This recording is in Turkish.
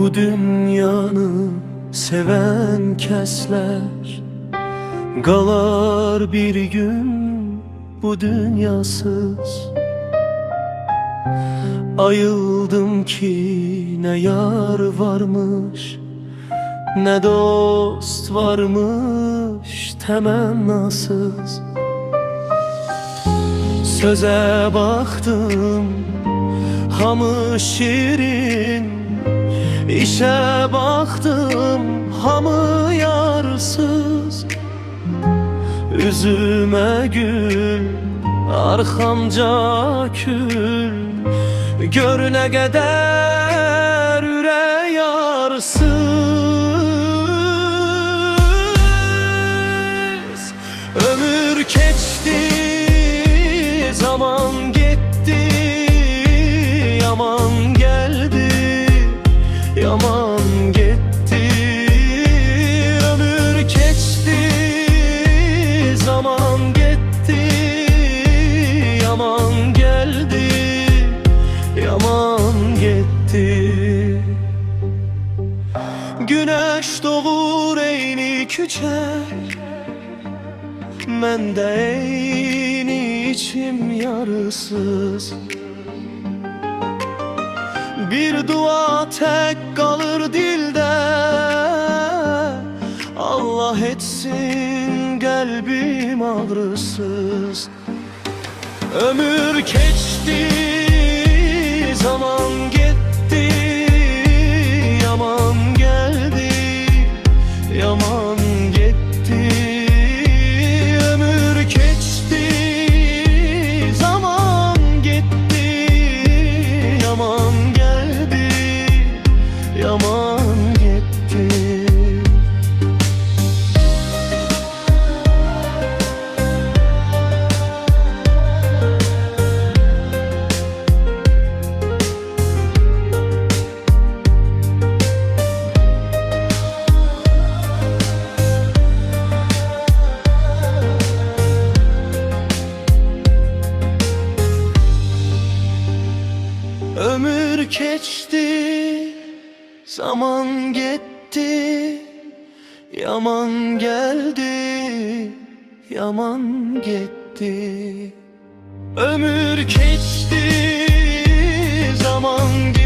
Bu dünyanı seven kesler qalar bir gün bu dünyasız. Ayıldım ki ne yar varmış, ne dost varmış temennasız. Söze baktım hamı şirin, işe baktım hamı yarsız. Üzüme gül, arxamca kül, gör ne kadar ürək yarsız. Ömür keçti, zaman gitti, yaman geldi, yaman gitti. Ömür keçti, zaman gitti, yaman geldi, yaman gitti. Güneş doğur eyni küçək, məndə eyni içim yarısız. Bir dua tek kalır dilde, Allah etsin kalbim ağrısız. Ömür geçti, zaman gitti, yaman geldi, yaman gitti. Ömür geçti, zaman gitti, yaman geldi, yaman gitti. Ömür geçti, zaman gitti, yaman geldi, yaman gitti. Ömür geçti, zaman gitti.